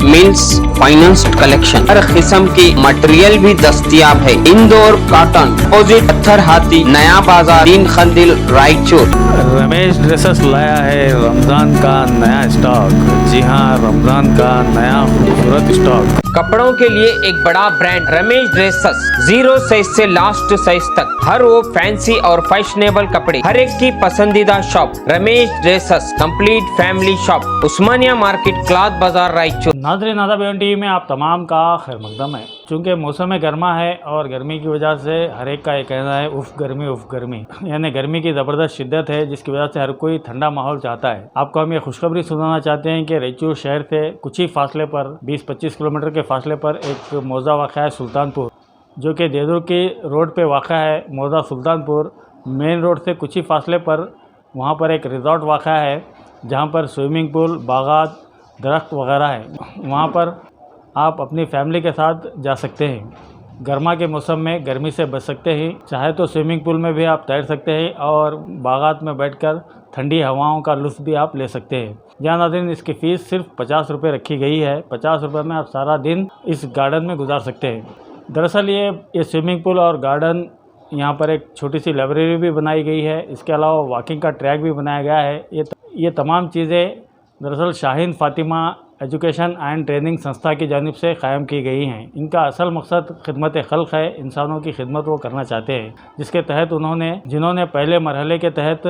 Mills finance collection, हर किस्म की material भी दस्तियाब है। इंदौर कॉटन, अपोजिट पत्थर हाथी, नया बाजार, 3 खंडिल, रायचूर। रमेश ड्रेसेस लाया है रमजान का नया स्टॉक। जी हाँ, रमजान का नया खूबसूरत स्टॉक। कपड़ों के लिए एक बड़ा ब्रांड रमेश ड्रेसेस, 0 साइज से लास्ट साइज तक, हर वो फैंसी और फैशनेबल कपड़े, हर एक की पसंदीदा shop Ramesh dresses, complete family shop, Osmania market, cloth बाजार, रायचूर। नाज़रीन, आदाब टीवी में आप तमाम का खैर मकदम है। चूँकि मौसम गर्मा है और गर्मी की वजह से हर एक का ये कहना है उफ़ गर्मी, यानी गर्मी की ज़बरदस्त शिद्दत है, जिसकी वजह से हर कोई ठंडा माहौल चाहता है। आपको हम ये खुशखबरी सुनाना चाहते हैं कि रायचूर शहर से कुछ ही फासले पर 20-25 किलोमीटर के फासले पर एक मौज़ा वाक़ा है सुल्तानपुर, जो कि देदर की रोड पे वाक़ा है। मौज़ा सुल्तानपुर मेन रोड से कुछ ही फासले पर वहाँ पर एक रिज़ॉर्ट वाक़ा है, जहाँ पर स्विमिंग पूल, बागात, दरख्त वगैरह है। वहाँ पर आप अपनी फैमिली के साथ जा सकते हैं। गर्मा के मौसम में गर्मी से बच सकते हैं। चाहे तो स्विमिंग पूल में भी आप तैर सकते हैं और बागात में बैठकर ठंडी हवाओं का लुत्फ़ भी आप ले सकते हैं। जहाँ नाज़रीन, इसकी फ़ीस सिर्फ 50 रुपये रखी गई है। 50 रुपये में आप सारा दिन इस गार्डन में गुजार सकते हैं। दरअसल ये स्विमिंग पूल और गार्डन, यहाँ पर एक छोटी सी लाइब्रेरी भी बनाई गई है। इसके अलावा वॉकिंग का ट्रैक भी बनाया गया है। ये तमाम चीज़ें दरअसल Shaheen Fatima education and training संस्था की जानिब से क़ायम की गई हैं। इनका असल मकसद खिदमत खल्क़ है। इंसानों की खिदमत वो करना चाहते हैं, जिसके तहत जिन्होंने पहले मरहले के तहत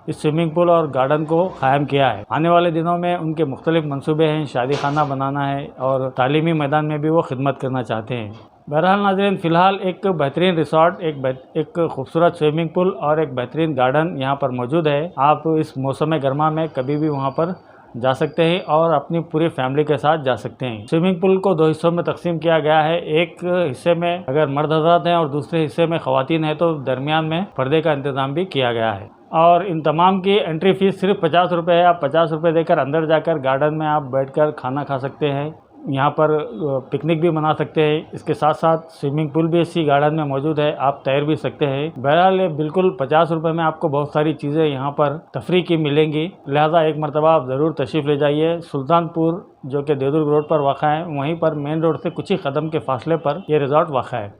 इस स्विमिंग पूल और गार्डन को क़ायम किया है। आने वाले दिनों में उनके मुख्तलिफ़ मंसूबे हैं, शादी खाना बनाना है और तालीमी मैदान में भी वो खिदमत करना चाहते हैं। बहरहाल नाज़रीन, फ़िलहाल एक बेहतरीन रिसॉर्ट, एक खूबसूरत स्विमिंग पूल और एक बेहतरीन गार्डन यहाँ पर मौजूद है। आप इस मौसम गर्मा में कभी भी वहाँ पर जा सकते हैं और अपनी पूरी फैमिली के साथ जा सकते हैं। स्विमिंग पूल को 2 हिस्सों में तकसीम किया गया है। एक हिस्से में अगर मर्द हज़रात हैं और दूसरे हिस्से में ख़वातीन हैं, तो दरमियान में पर्दे का इंतज़ाम भी किया गया है। और इन तमाम की एंट्री फ़ीस सिर्फ 50 रुपये है। आप 50 रुपये देकर अंदर जाकर गार्डन में आप बैठकर खाना खा सकते हैं। यहाँ पर पिकनिक भी मना सकते हैं। इसके साथ साथ स्विमिंग पूल भी इसी गार्डन में मौजूद है, आप तैर भी सकते हैं। बहरहाल बिल्कुल 50 रुपये में आपको बहुत सारी चीज़ें यहाँ पर तफरी की मिलेंगी। लिहाजा एक मरतबा आप ज़रूर तशरीफ़ ले जाइए। सुल्तानपुर, जो कि देदर रोड पर वाक़ा है, वहीं पर मेन रोड से कुछ ही कदम के फासले पर यह रिज़ॉर्ट वाक़ा है।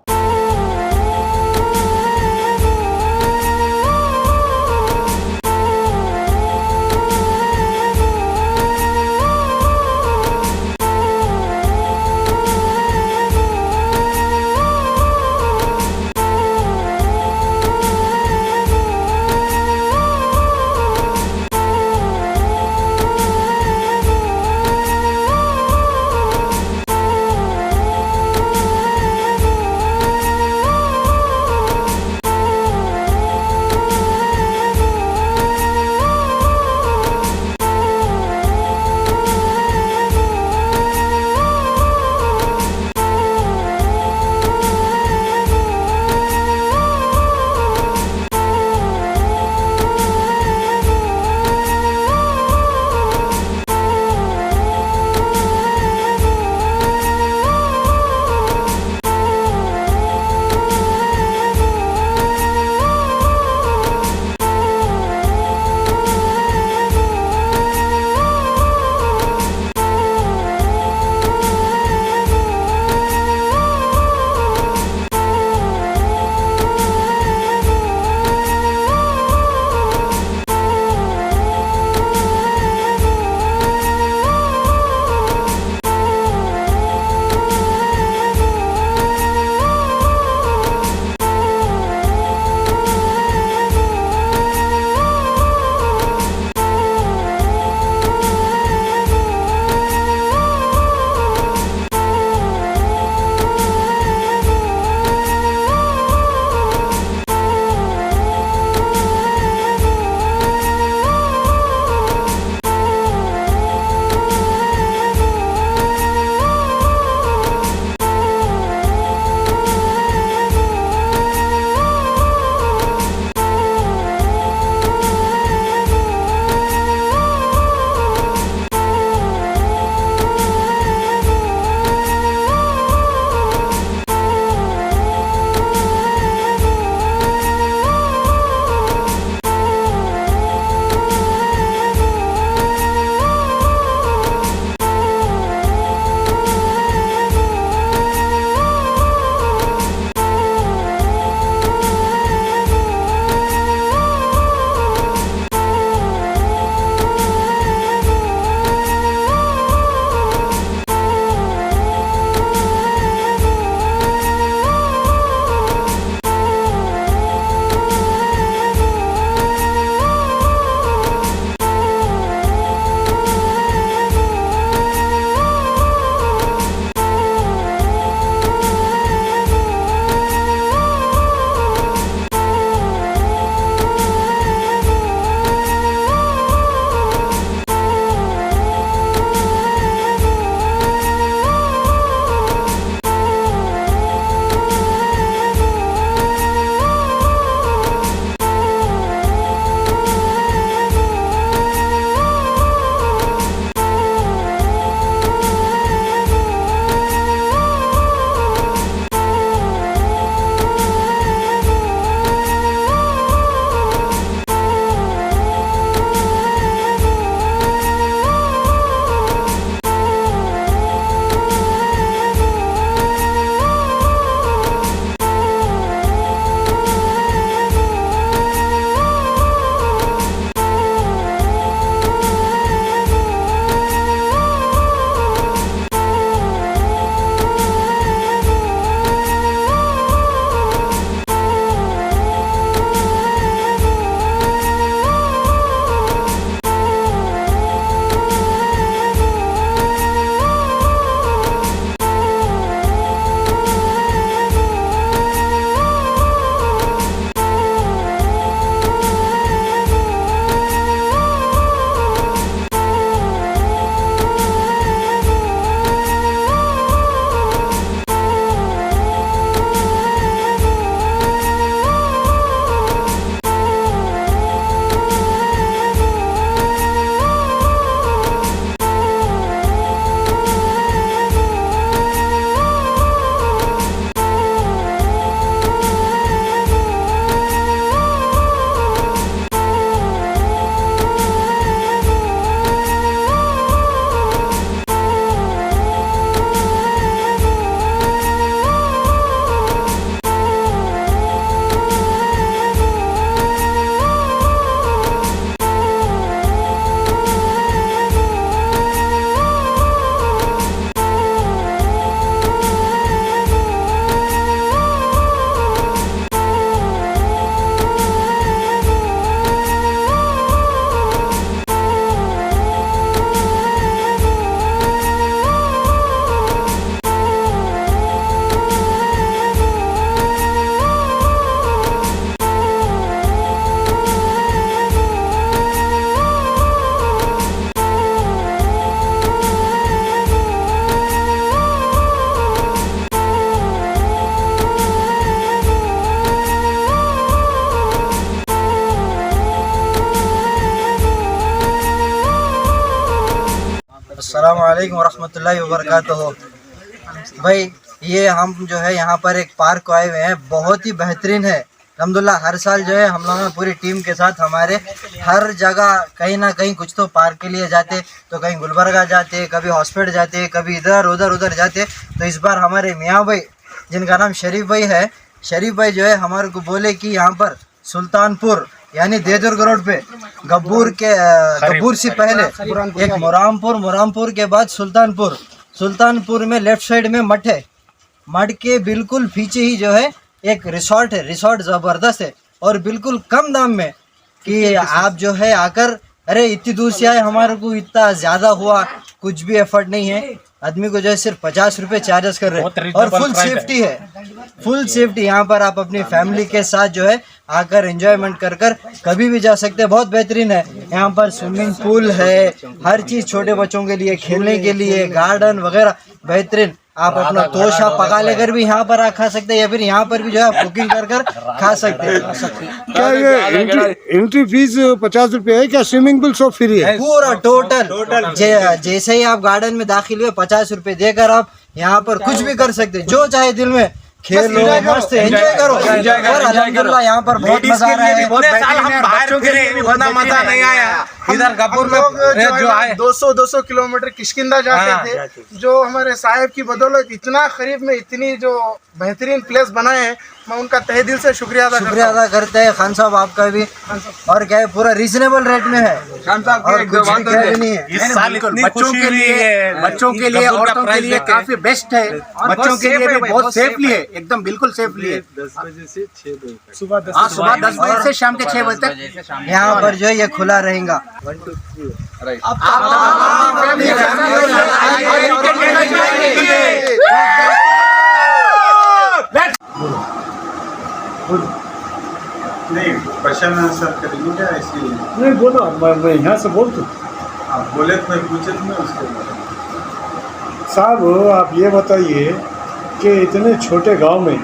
वालेकुम वरहमतुल्लाहि वबरकातुहू। भाई ये हम जो है यहाँ पर एक पार्क को आए हुए हैं, बहुत ही बेहतरीन है अल्हम्दुलिल्लाह। हर साल जो है हम लोग पूरी टीम के साथ हमारे हर जगह कहीं ना कहीं कुछ तो पार्क के लिए जाते, तो कहीं गुलबर्गा जाते, कभी हॉस्पिटल जाते, कभी इधर उधर जाते। तो इस बार हमारे मियाँ भाई जिनका नाम शरीफ भाई है, शरीफ भाई जो है हमारे को बोले कि यहाँ पर सुल्तानपुर यानी देदुर्ग रोड पे गब्बूर से पहले एक मोरामपुर के बाद सुल्तानपुर में लेफ्ट साइड में मठ है। मठ के बिल्कुल पीछे ही जो है एक रिसोर्ट है। रिसोर्ट ज़बरदस्त है और बिल्कुल कम दाम में कि आप जो है आकर, अरे इतनी दूर से आए, हमारे को इतना ज़्यादा हुआ, कुछ भी एफर्ट नहीं है। आदमी को जो है सिर्फ 50 रुपये चार्जेस कर रहे हैं और फुल सेफ्टी है। फुल सेफ्टी यहाँ पर आप अपनी फैमिली के साथ जो है आकर एंजॉयमेंट कर कभी भी जा सकते हैं। बहुत बेहतरीन है। यहाँ पर स्विमिंग पूल है, हर चीज़ छोटे बच्चों के लिए खेलने के लिए, गार्डन वगैरह बेहतरीन। आप अपना तोशा पका लेकर भी यहाँ पर खा सकते हैं या फिर यहाँ पर भी जो है कुकिंग कर खा सकते हैं। क्या ये एंट्री फीस 50 रुपये है क्या? स्विमिंग पूल सब फ्री है? पूरा टोटल जैसे ही आप गार्डन में दाखिल हुए 50 रुपए देकर आप यहाँ पर कुछ भी कर सकते हैं, जो चाहे दिल में खेलो, मस्त एंजॉय करो। और अल्हम्दुलिल्लाह यहाँ पर बहुत मजा आ रहा है। बच्चों के लिए भी उतना मजा नहीं आया। इधर गब्बूर में जो है 200 किलोमीटर किष्किंधा जाते थे, जो हमारे साहब की बदौलत इतना करीब में इतनी जो बेहतरीन प्लेस बनाए हैं, मैं उनका तहे दिल से शुक्रिया अदा करते हैं। खान साहब आपका भी। और क्या है, पूरा रीजनेबल रेट में है खान साहब, और कुछ भी नहीं है। इस साल बच्चों के लिए औरतों के लिए काफी बेस्ट है। बच्चों के लिए भी बहुत सेफली है, एकदम बिल्कुल सेफली है। 10 बजे से 6 बजे तक, सुबह 10 बजे से शाम के 6 बजे तक यहाँ पर जो है ये खुला रहेगा। नहीं क्वेश्चन आंसर करेंगे क्या? इसलिए नहीं बोलो, मैं यहाँ से बोल दूँ। आप बोले तो मैं पूछे तो मैं उसके बारे में। साहब आप ये बताइए कि इतने छोटे गांव में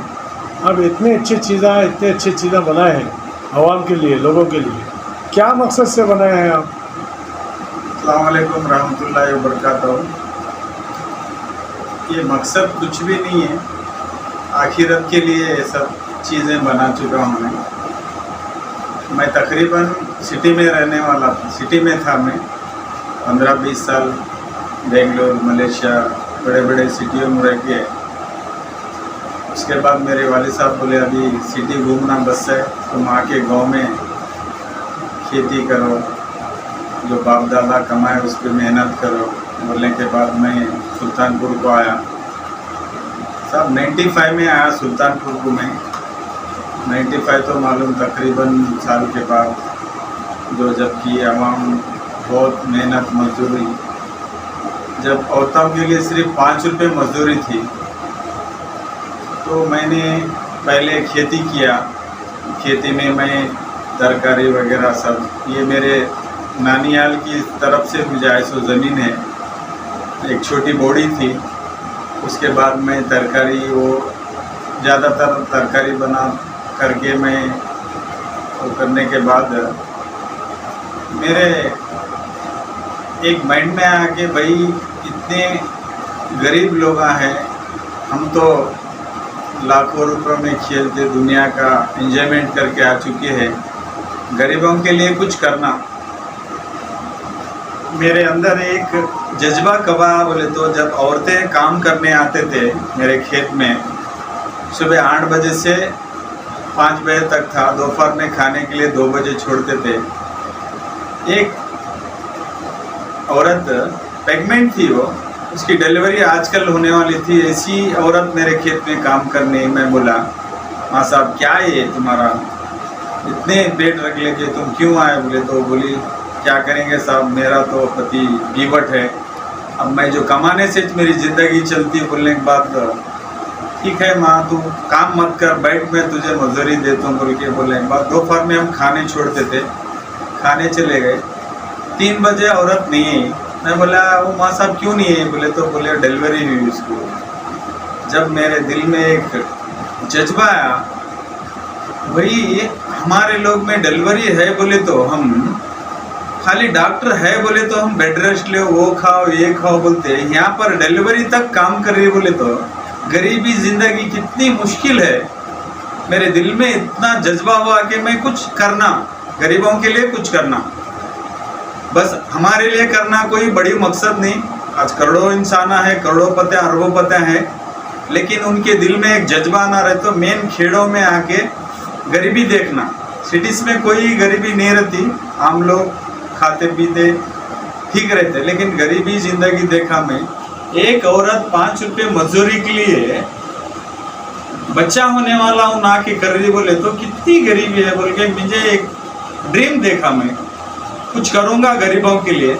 अब इतनी अच्छी चीज़ें बनाए हैं आवाम के लिए, लोगों के लिए, क्या मकसद से बनाए हैं आप? अस्सलाम वालेकुम रहमतुल्लाहि व बरकातहू। ये मकसद कुछ भी नहीं है, आखिरत के लिए ये सब चीज़ें बना चुका हूँ मैं तकरीबन सिटी में रहने वाला था, सिटी में था मैं 15-20 साल। बेंगलोर, मलेशिया, बड़े बड़े सिटियों में रह के उसके बाद मेरे वालिद साहब बोले अभी सिटी घूमना बस है, तुम आके गांव में खेती करो, जो बाप दादा कमाए उस पर मेहनत करो। बोलने के बाद मैं सुल्तानपुर को आया। सब 95 में आया सुल्तानपुर को मैं। 95 तो मालूम तकरीबन साल के बाद, जो जबकि आवाम बहुत मेहनत मजदूरी, जब औरतों के लिए सिर्फ 5 रुपये मजदूरी थी, तो मैंने पहले खेती किया। खेती में मैं तरकारी वगैरह सब, ये मेरे नानियाल की तरफ से मुझे ज़मीन है, एक छोटी बोड़ी थी। उसके बाद मैं तरकारी, वो ज़्यादातर तरकारी बना करके मैं वो करने के बाद मेरे एक माइंड में आया कि भाई इतने गरीब लोग हैं, हम तो लाखों रुपए में खेलते दुनिया का एंजॉयमेंट करके आ चुके हैं, गरीबों के लिए कुछ करना। मेरे अंदर एक जज्बा कबा बोले तो, जब औरतें काम करने आते थे मेरे खेत में, सुबह 8 बजे से 5 बजे तक था, दोपहर में खाने के लिए 2 बजे छोड़ते थे। एक औरत प्रेग्नेंट थी, वो उसकी डिलीवरी आजकल होने वाली थी, ऐसी औरत मेरे खेत में काम करने। मैं बोला माँ साहब क्या है तुम्हारा, इतने पेट रख लेके तुम क्यों आए? बोले तो बोली क्या करेंगे साहब, मेरा तो पति बीवट है, अब मैं जो कमाने से मेरी ज़िंदगी चलती है। बोलने के बाद ठीक है माँ तू काम मत कर, बैठ मैं तुझे मजदूरी देता हूँ बोल के। बोलने के बाद दोपहर में हम खाने छोड़ते थे, खाने चले गए। 3 बजे औरत नहीं है। मैं बोला वो माँ साहब क्यों नहीं है? बोले तो बोले डिलीवरी हुई उसको। जब मेरे दिल में एक जज्बा आया, भाई हमारे लोग में डिलीवरी है बोले तो हम खाली डॉक्टर है बोले तो हम बेड रेस्ट ले, वो खाओ ये खाओ बोलते हैं। यहाँ पर डिलीवरी तक काम कर रही बोले तो गरीबी जिंदगी कितनी मुश्किल है। मेरे दिल में इतना जज्बा हुआ कि मैं कुछ करना, गरीबों के लिए कुछ करना, बस हमारे लिए करना, कोई बड़ी मकसद नहीं। आज करोड़ों इंसान है, करोड़ोंपति अरबोंपति हैं, लेकिन उनके दिल में एक जज्बा ना रहे तो मेन खेड़ों में आके गरीबी देखना। सिटीज़ में कोई गरीबी नहीं रहती, आम लोग खाते पीते ठीक रहते, लेकिन गरीबी जिंदगी देखा मैं। एक औरत 5 रुपये मजदूरी के लिए बच्चा होने वाला हूँ ना कि कर रही बोले तो कितनी गरीबी है बोल के मुझे एक ड्रीम देखा, मैं कुछ करूँगा गरीबों के लिए।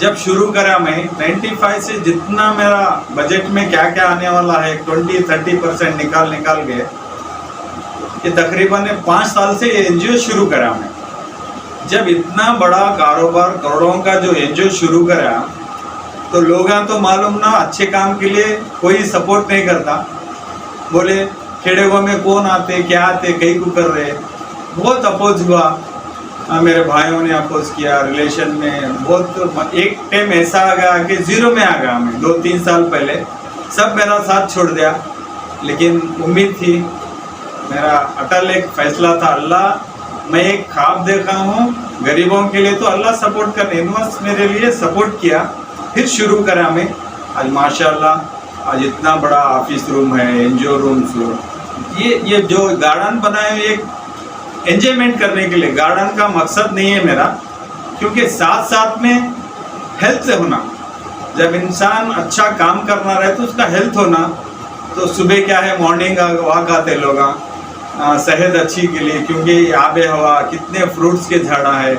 जब शुरू करा मैं 95 से जितना मेरा बजट में क्या क्या आने वाला है 20-30% निकाल के ये तकरीबन 5 साल से ये एनजीओ शुरू करा मैं। जब इतना बड़ा कारोबार करोड़ों का जो एनजीओ शुरू करा तो लोग तो मालूम ना अच्छे काम के लिए कोई सपोर्ट नहीं करता, बोले खेड़े गाँव में कौन आते क्या आते कहीं को कर रहे। बहुत अपोज हुआ, मेरे भाइयों ने अपोज किया, रिलेशन में बहुत। एक टाइम ऐसा आ गया कि जीरो में आ गया मैं 2-3 साल पहले, सब मेरा साथ छोड़ दिया, लेकिन उम्मीद थी, मेरा अटल एक फैसला था। अल्लाह मैं एक ख्वाब देखा हूँ गरीबों के लिए तो अल्लाह सपोर्ट करने, यूनिवर्स मेरे लिए सपोर्ट किया, फिर शुरू करा मैं। आज माशाल्लाह आज इतना बड़ा ऑफिस रूम है, एनजीओ रूम्स, ये जो गार्डन बनाए एक एंजॉयमेंट करने के लिए। गार्डन का मकसद नहीं है मेरा, क्योंकि साथ साथ में हेल्थ होना, जब इंसान अच्छा काम करना रहे तो उसका हेल्थ होना। तो सुबह क्या है मॉर्निंग वॉक आते लोग, सेहत अच्छी के लिए, क्योंकि आबे हवा, कितने फ्रूट्स के झाड़ा है,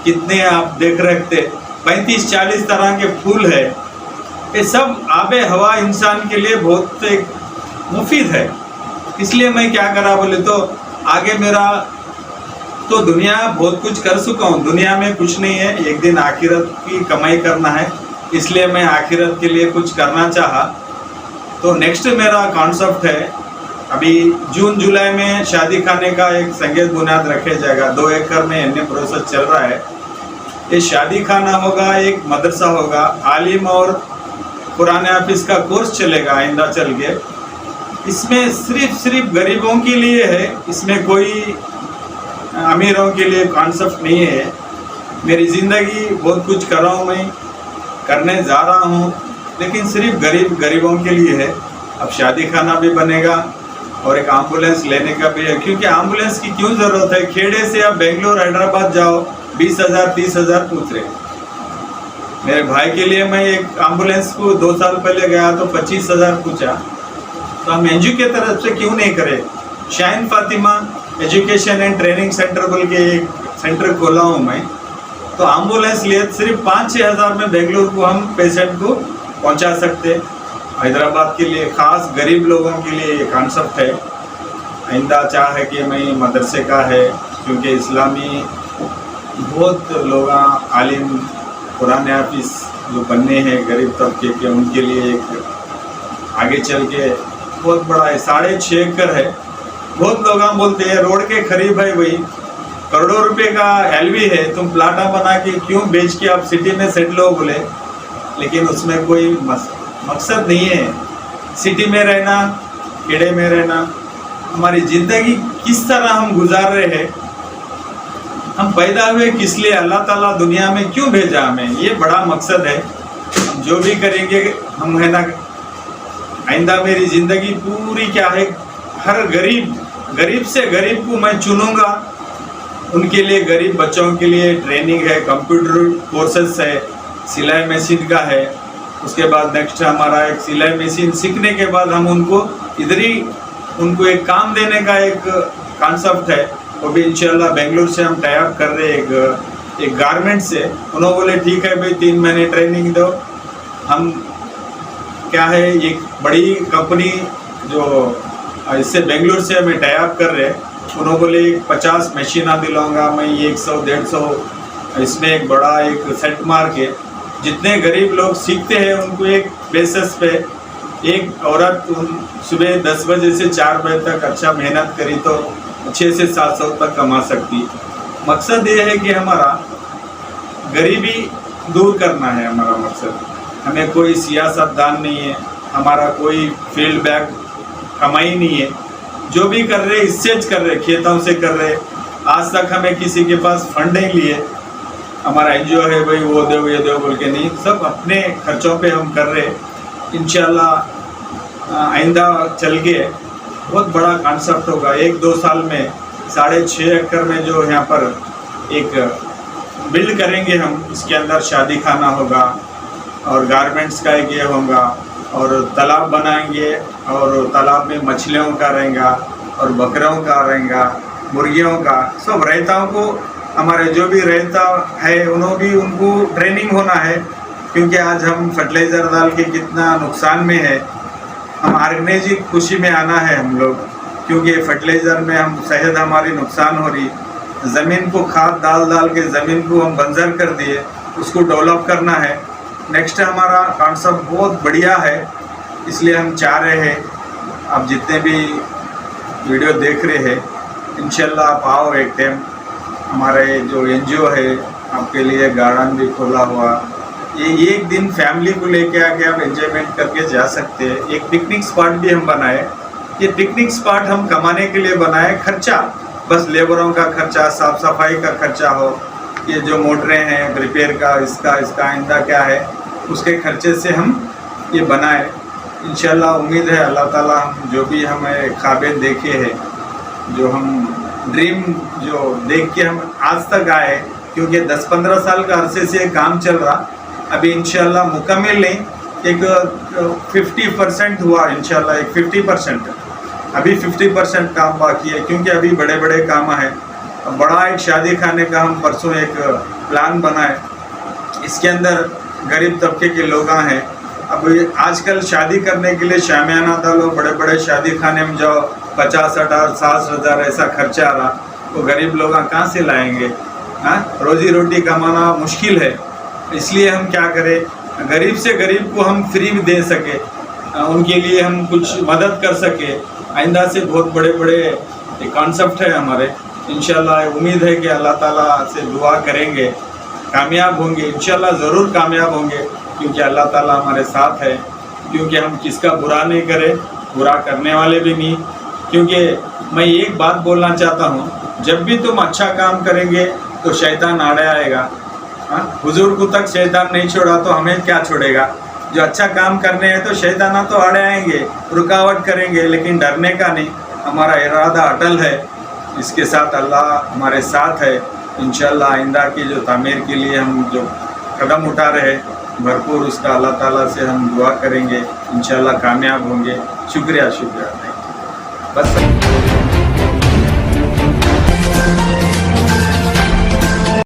कितने आप देख रखते 35-40 तरह के फूल है, ये सब आबे हवा इंसान के लिए बहुत एक मुफीद है। इसलिए मैं क्या करा बोले तो आगे मेरा तो दुनिया बहुत कुछ कर चुका हूँ, दुनिया में कुछ नहीं है, एक दिन आखिरत की कमाई करना है, इसलिए मैं आखिरत के लिए कुछ करना चाहा। तो नेक्स्ट मेरा कॉन्सेप्ट है, अभी जून जुलाई में शादी खाने का एक संगीत बुनियाद रखे जाएगा, 2 एकड़ में एनए प्रोसेस चल रहा है। ये शादी खाना होगा, एक मदरसा होगा, आलिम और कुरान हाफिज का कोर्स चलेगा आइंदा चल के। इसमें सिर्फ गरीबों के लिए है, इसमें कोई अमीरों के लिए कॉन्सेप्ट नहीं है। मेरी ज़िंदगी बहुत कुछ कर रहा हूँ, मैं करने जा रहा हूँ, लेकिन सिर्फ गरीबों के लिए है। अब शादी खाना भी बनेगा और एक एम्बुलेंस लेने का भी है, क्योंकि एम्बुलेंस की क्यों ज़रूरत है। खेड़े से आप बेंगलोर हैदराबाद जाओ 20,000-30,000 पूछ रहे। मेरे भाई के लिए मैं एक एम्बुलेंस को 2 साल पहले गया तो 25,000 पूछा। तो हम एनजीओ की तरफ से क्यों नहीं करें। Shine Fatima education and training centre बोल के एक सेंटर खोला हूँ मैं, तो एम्बुलेंस लिए सिर्फ 5-6 हज़ार में बेंगलुरु को हम पेशेंट को पहुँचा सकते। हैदराबाद के लिए ख़ास गरीब लोगों के लिए ये कॉन्सेप्ट है। आइंदा चाह है कि मैं मदरसे का है, क्योंकि इस्लामी बहुत लोग आलिम कुरान हाफिज जो बनने हैं गरीब तबके के, उनके लिए एक आगे चल के बहुत बड़ा है। 6.5 एकड़ है। बहुत लोग बोलते हैं रोड के करीब है, वही करोड़ों रुपए का एलवी है, तुम प्लाटा बना के क्यों बेच के आप सिटी में सेटल हो बोले, लेकिन उसमें कोई मकसद नहीं है। सिटी में रहना, खेड़े में रहना, हमारी ज़िंदगी किस तरह हम गुजार रहे हैं, हम पैदा हुए किस लिए, अल्लाह ताला दुनिया में क्यों भेजा हमें, ये बड़ा मकसद है। हम जो भी करेंगे हम है ना, आइंदा मेरी ज़िंदगी पूरी क्या है, हर गरीब से गरीब को मैं चुनूँगा, उनके लिए गरीब बच्चों के लिए ट्रेनिंग है, कंप्यूटर कोर्सेस है, सिलाई मशीन का है। उसके बाद नेक्स्ट हमारा एक सिलाई मशीन सीखने के बाद हम उनको इधर ही उनको एक काम देने का एक कॉन्सेप्ट है, वो भी इंशाल्लाह बेंगलुरु से हम टाई अप कर रहे हैं एक गारमेंट से। उन्होंने बोले ठीक है भाई 3 महीने ट्रेनिंग दो। हम क्या है एक बड़ी कंपनी जो इससे बेंगलुरु से हमें टाई अप कर रहे हैं, उन्होंने बोले 50 मशीन दिलाऊंगा मैं, 100-150 इसमें एक बड़ा एक सेट मार के जितने गरीब लोग सीखते हैं उनको एक बेसिस पे एक औरत सुबह 10 बजे से 4 बजे तक अच्छा मेहनत करी तो 6 से 700 तक कमा सकती। मकसद ये है कि हमारा गरीबी दूर करना है हमारा मकसद। हमें कोई सियासतदान नहीं है, हमारा कोई फील्ड बैक कमाई नहीं है। जो भी कर रहे इससे कर रहे, खेतों से कर रहे। आज तक हमें किसी के पास फंड नहीं लिए, हमारा एनजीओ है भाई वो दो ये दो बोल के नहीं, सब अपने खर्चों पे हम कर रहे। इंशाल्लाह आइंदा चल के बहुत बड़ा कॉन्सेप्ट होगा। 1-2 साल में 6.5 एकड़ में जो यहाँ पर एक बिल्ड करेंगे हम, इसके अंदर शादी खाना होगा और गारमेंट्स का एक ये होगा और तालाब बनाएंगे और तालाब में मछलियों का रहेगा और बकरों का रहेगा, मुर्गियों का। सब रहताओं को, हमारे जो भी रहता है उन्होंने भी उनको ट्रेनिंग होना है, क्योंकि आज हम फर्टिलाइज़र डाल के कितना नुकसान में है। हम ऑर्गेनाइजिंग खुशी में आना है हम लोग, क्योंकि फर्टिलाइज़र में हम सेहत हमारी नुकसान हो रही। ज़मीन को खाद डाल के ज़मीन को हम बंजर कर दिए, उसको डेवलप करना है। नेक्स्ट हमारा कॉन्सेप्ट बहुत बढ़िया है, इसलिए हम चाह रहे हैं आप जितने भी वीडियो देख रहे हैं इंशाल्लाह आप आओ एक टाइम। हमारे जो एनजीओ है आपके लिए गार्डन भी खोला हुआ, ये एक दिन फैमिली को लेके आके आप एंजॉयमेंट करके जा सकते हैं। एक पिकनिक स्पॉट भी हम बनाए। ये पिकनिक स्पॉट हम कमाने के लिए बनाए, खर्चा बस लेबरों का खर्चा, साफ सफाई का खर्चा हो, ये जो मोटरें हैं रिपेयर का, इसका आइंदा क्या है उसके खर्चे से हम ये बनाए। इंशाल्लाह उम्मीद है अल्लाह ताला हम जो भी हमें ख्वाबें देखे हैं, जो हम ड्रीम जो देख के हम आज तक आए, क्योंकि 10-15 साल का अरसे से काम चल रहा, अभी इंशाल्लाह मुकम्मल नहीं, एक 50% हुआ इंशाल्लाह, एक 50%, अभी 50% काम बाकी है, क्योंकि अभी बड़े बड़े काम हैं। बड़ा एक शादी खाने का हम परसों एक प्लान बनाए, इसके अंदर गरीब तबके के लोग हैं। अब आजकल शादी करने के लिए शामियाना डालो, बड़े बड़े शादी खाने में जाओ, 50,000-60,000 ऐसा खर्चा आ रहा, वो गरीब लोग कहाँ से लाएंगे? हाँ, रोजी रोटी कमाना मुश्किल है। इसलिए हम क्या करें, गरीब से गरीब को हम फ्री में दे सके, उनके लिए हम कुछ मदद कर सके। आइंदा से बहुत बड़े बड़े कॉन्सेप्ट है हमारे। इंशाल्लाह उम्मीद है कि अल्लाह ताला से दुआ करेंगे, कामयाब होंगे, इंशाल्लाह ज़रूर कामयाब होंगे, क्योंकि अल्लाह ताला हमारे साथ है। क्योंकि हम किसका बुरा नहीं करें, बुरा करने वाले भी नहीं। क्योंकि मैं एक बात बोलना चाहता हूँ, जब भी तुम अच्छा काम करेंगे तो शैतान आड़े आएगा। हाँ, हुजूर को तक शैतान नहीं छोड़ा तो हमें क्या छोड़ेगा। जो अच्छा काम करने हैं तो शैताना तो आड़े आएंगे, रुकावट करेंगे, लेकिन डरने का नहीं। हमारा इरादा अटल है, इसके साथ अल्लाह हमारे साथ है। इंशाल्लाह आइंदा की जो तामीर के लिए हम जो कदम उठा रहे हैं, भरपूर उसका अल्लाह ताला से हम दुआ करेंगे, इंशाल्लाह कामयाब होंगे। शुक्रिया बस।